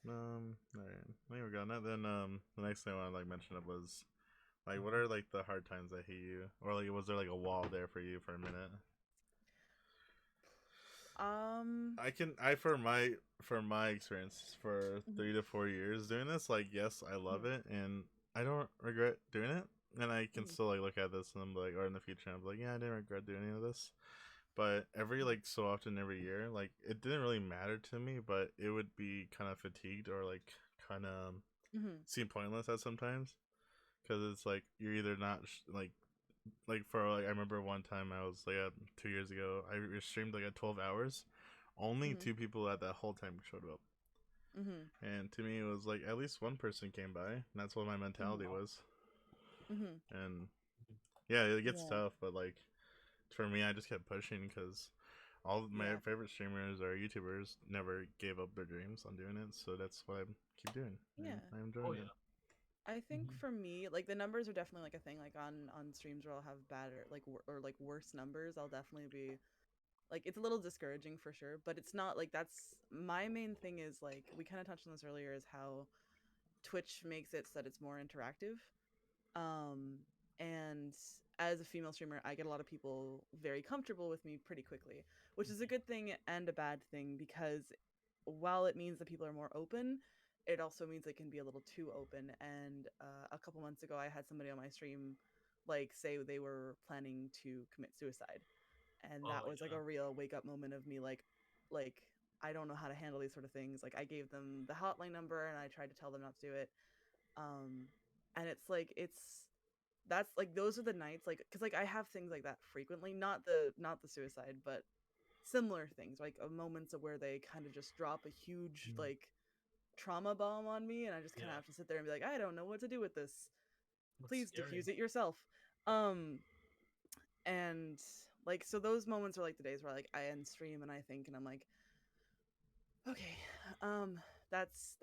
All right, there we go. Now then, the next thing I want to like mention up was like, what are like the hard times that hit you, or like, was there like a wall there for you for a minute? I can I for my experience for Mhm, 3 to 4 years doing this, like yes, I love mhm, it and I don't regret doing it. And I can mhm, still like look at this and I'm like, or in the future I'm like, yeah, I didn't regret doing any of this. But every mhm, like so often every year, like it didn't really matter to me, but it would be kind of fatigued or like kind of mhm, seem pointless at sometimes because it's like you're either not like for like I remember one time I was like 2 years ago I streamed like at 12 hours. Only mhm, two people at that whole time showed up, mhm, and to me it was like at least one person came by. And that's what my mhm, mentality was. mhm. And yeah, it gets Yeah, tough, but like for me, I just kept pushing because all of my yeah. favorite streamers or YouTubers never gave up their dreams on doing it. So that's what I keep doing, and Yeah. I'm Oh enjoying it. yeah. I think Hmm. for me, like the numbers are definitely like a thing. Like on streams where I'll have bad or or like worse numbers, I'll definitely be like it's a little discouraging for sure. But it's not like that's my main thing is like we kind of touched on this earlier is how Twitch makes it so that it's more interactive. Um, and as a female streamer, I get a lot of people very comfortable with me pretty quickly, which is a good thing and a bad thing because while it means that people are more open, it also means they can be a little too open. And a couple months ago, I had somebody on my stream like say they were planning to commit suicide, and Oh that was like yeah. a real wake up moment of me like I don't know how to handle these sort of things. Like I gave them the hotline number and I tried to tell them not to do it. Um, and it's like it's that's like those are the nights like because like I have things like that frequently, not the suicide, but similar things like moments of where they kind of just drop a huge Mm. like trauma bomb on me and I just kind of Yeah. have to sit there and be like I don't know what to do with this, That's please scary. diffuse it yourself. um and like so those moments are like the days where like I end stream and I think and I'm like okay, um that's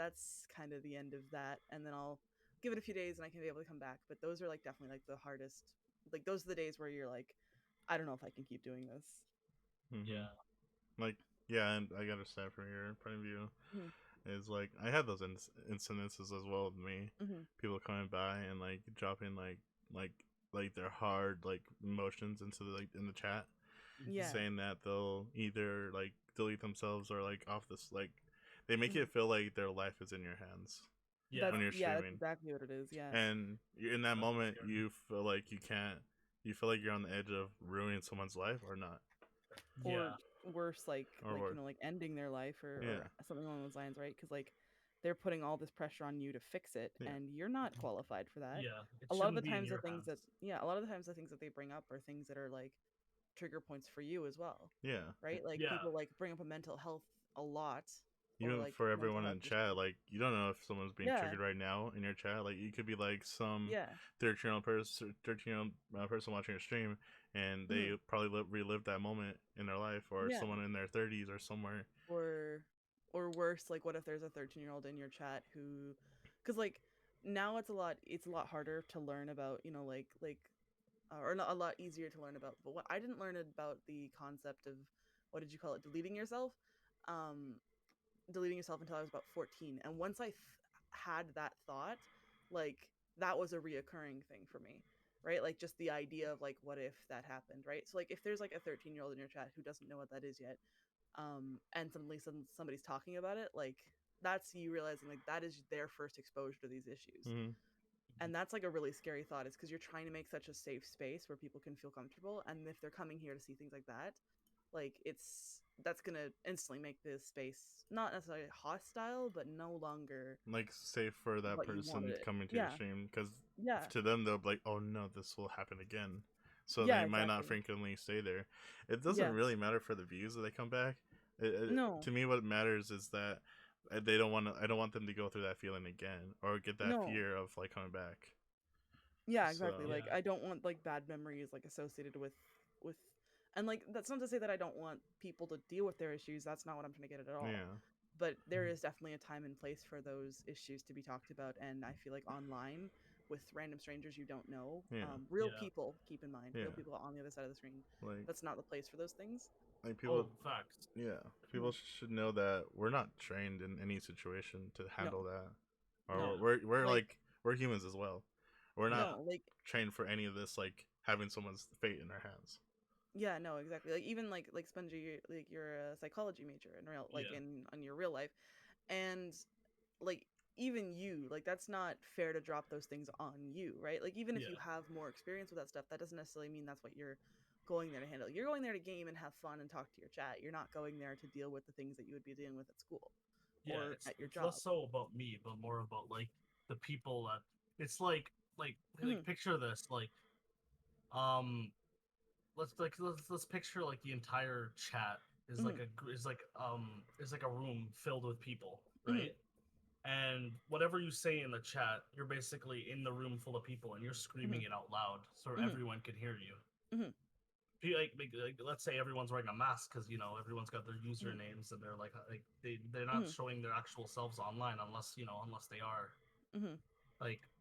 kind of the end of that, and then I'll give it a few days and I can be able to come back. But those are like definitely like the hardest, like those are the days where you're like I don't know if I can keep doing this. Hmm. Yeah. Like yeah, and I understand from your point of view Hmm. is like I had those incidences as well with me. Hmm. People coming by and like dropping like like their hard like emotions into the like in the chat, Hmm. Yeah. saying that they'll either like delete themselves or like off this like they make Hmm. it feel like their life is in your hands That's when Yeah. you're yeah, that's streaming. exactly what it is. Yeah. And in that That's moment scary. you feel like you can't, you feel like you're on the edge of ruining someone's life or not, Or Yeah. worse, or you what. know, like ending their life Yeah, or something along those lines, right? Because like they're putting all this pressure on you to fix it yeah, and you're not qualified for that. Yeah. It A lot of the shouldn't be in times the your things that hands. yeah, a lot of the times the things that they bring up are things that are like trigger points for you as well, yeah. right? Like Yeah. people like bring up a mental health a lot or Even like for mental everyone health in chat, issues. like you don't know if someone's being Yeah. triggered right now in your chat. Like you could be like some Yeah. 13-year-old person, 13-year-old person watching a stream, and Hmm. they probably relive that moment in their life, or Yeah. someone in their 30s or somewhere. Or or worse, like what if there's a 13-year-old in your chat who because like now it's a lot harder to learn about, you know, like or not a lot easier to learn about. But what I didn't learn about the concept of what did you call it, deleting yourself, um, deleting yourself until I was about 14. And once I had that thought, like that was a reoccurring thing for me, right? Like just the idea of like what if that happened, right? So like if there's like a 13-year-old in your chat who doesn't know what that is yet, and suddenly somebody's talking about it, like that's you realizing like that is their first exposure to these issues, Mm-hmm. and that's like a really scary thought is because you're trying to make such a safe space where people can feel comfortable, and if they're coming here to see things like that, like it's that's gonna instantly make this space not necessarily hostile but no longer Like safe for that what you wanted person it. coming to your Yeah. stream, because Yeah. to them they'll be like, "Oh no, this will happen again," so Yeah, they might not exactly. frequently stay there. It doesn't Yeah. really matter for the views that they come back. No. To me, what matters is that they don't want to. I don't want them to go through that feeling again or get that No. fear of like coming back. Yeah, exactly. So Like Yeah. I don't want like bad memories like associated with and like that's not to say that I don't want people to deal with their issues. That's not what I'm trying to get at all. yeah, But there Mhm. is definitely a time and place for those issues to be talked about, and I feel like online with random strangers you don't know, yeah, real Yeah. people, keep in mind, real yeah. people on the other side of the screen. Like That's not the place for those things. like people, Oh, facts. yeah, Mhm. people should know that we're not trained in any situation to No, handle that, no. or Yeah. we're Like, like we're humans as well. We're not Yeah. no, like, trained for any of this, like having someone's fate in our hands. yeah, no, exactly. Like, even like Spongy, like you're a psychology major in real, like Yeah. in on your real life, and like even you, like that's not fair to drop those things on you, right? Like even if you Yeah. have more experience with that stuff, that doesn't necessarily mean that's what you're going there to handle. You're going there to game and have fun and talk to your chat. You're not going there to deal with the things that you would be dealing with at school Yeah. or It's at your it's job. less so about me, but more about like the people that it's like Mhm. picture this um let's picture like the entire chat is like Mhm. a room filled with people, Mhm. right? And whatever you say in the chat, you're basically in the room full of people and you're screaming Mhm. it out loud so Mhm. everyone can hear you. Mhm. Let's say everyone's wearing a mask because everyone's got their Mhm. usernames and they're not Mhm. showing their actual selves online unless they are. Mhm.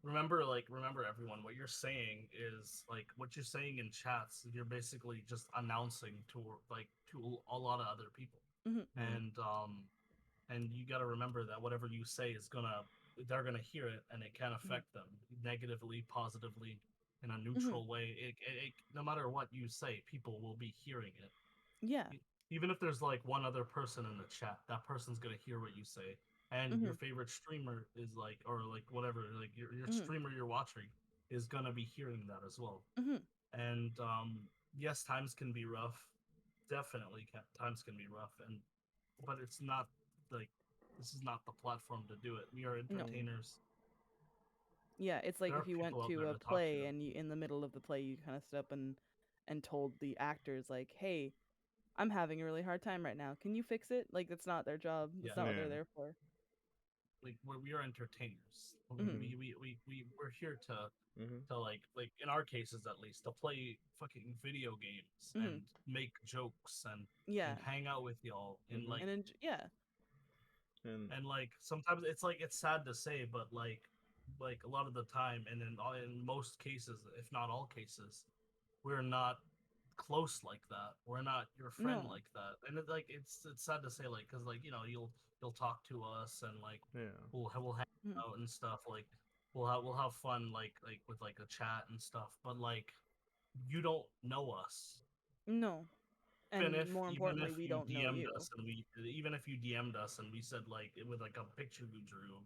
Remember everyone, what you're saying is like what you're saying in chats, you're basically just announcing to a lot of other people. Mhm. Mm. And you got to remember that whatever you say they're gonna hear it, and it can Mhm. affect them negatively, positively, in a Mhm. neutral way. No matter what you say, people will be hearing it. Yeah. Even if there's like one other person in the chat, that person's gonna hear what you say. And your Mhm. favorite streamer is like, or like whatever, like your Mhm. streamer you're watching is gonna be hearing that as well. Mhm. And yes, times can be rough. Definitely, times can be rough, but it's not like this is not the platform to do it. We are No. Mm. entertainers. Yeah, it's like There are if you went people out to there a to talk to. play and you in the middle of the play you kind of stood up and told the actors like, "Hey, I'm having a really hard time right now. Can you fix it?" Like that's not their job. That's Yeah, not what they're Yeah. there for. like we are entertainers. Mhm. Mm. We're here Mm-hmm. to like in our cases at least to play fucking video games Mhm. and make jokes and Yeah. hang out with y'all and Mm-hmm. Yeah. And like sometimes it's sad to say, but like a lot of the time, and in most cases, if not all cases, we're not close like that. We're not your friend No. like that, and it's sad to say, like, because like you'll talk to us and like yeah. we'll hang Mhm. out and stuff. Like we'll have fun like with like a chat and stuff. But like you don't know us. No. Even And if more even importantly, if we you don't know DM'd you. us and we even if you DM'd us and we said like with like a picture you drew,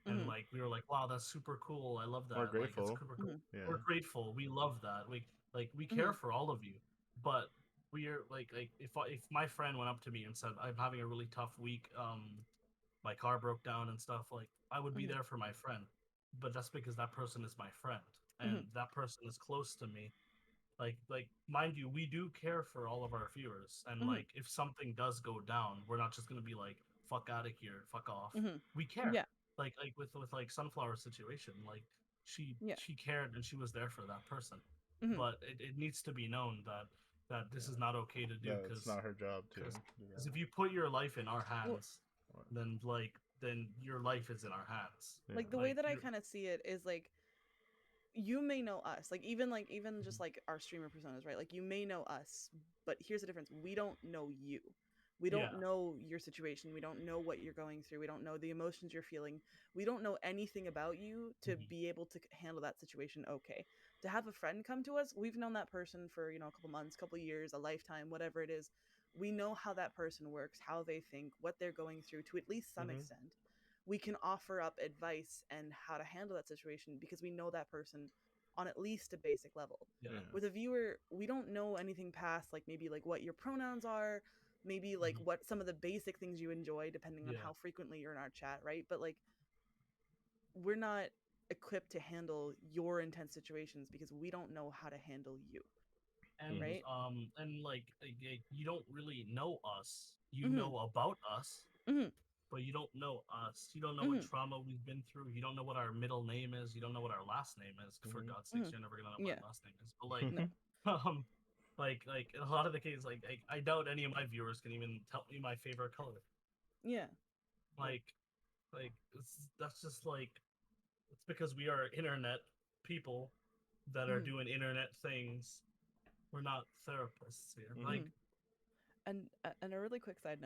and Mhm. like we were like, wow, that's super cool. I love We're that. Like it's grateful. super cool. Mhm. We're Yeah. grateful. We love that. We care Mhm. for all of you. But we are like if my friend went up to me and said I'm having a really tough week, my car broke down and stuff, like I would be Mhm. there for my friend. But that's because that person is my friend and Mhm. that person is close to me. Like mind you, we do care for all of our viewers, and Mhm. like if something does go down, we're not just gonna be like fuck out of here, fuck off. Mhm. We care. Yeah. Like with like Sunflower situation, like Yeah. she cared and she was there for that person. Mhm. But it needs to be known that this is not okay to do, That it's not her job to do because that. if you put your life in our Well, hands, Or- then your life is in our hands. Yeah. like the way Like that I you kind of see it is you may know us, like even just like our streamer personas, right? Like you may know us, but here's the difference: we don't know you. We yeah. don't know your situation. We don't know what you're going through. We don't know the emotions you're feeling. We don't know anything about you to Mhm. be able to handle that situation okay. To have a friend come to us, we've known that person for, a couple months, couple years, a lifetime, whatever it is. We know how that person works, how they think, what they're going through to at least some Mm-hmm. extent. We can offer up advice and how to handle that situation because we know that person on at least a basic level. Yeah. Yeah. With a viewer, we don't know anything past like maybe like what your pronouns are, maybe like Mhm. what some of the basic things you enjoy depending on Yeah. how frequently you're in our chat, right? But like we're not equipped to handle your intense situations because we don't know how to handle you, and right? you don't really know us. You Mhm. know about us, Mhm. but you don't know us. You don't know what Mhm. trauma we've been through. You don't know what our middle name is. You don't know what our last name is. For Mm-hmm. God's sakes, Mhm. you're never gonna know what Yeah. our last name is. But like, No. um, like in a lot of the cases, I doubt any of my viewers can even tell me my favorite color. Yeah. Like, that's just like it's because we are internet people that are Mhm. doing internet things. We're not therapists here. Mm-hmm. Like, Mhm. and a really quick side note.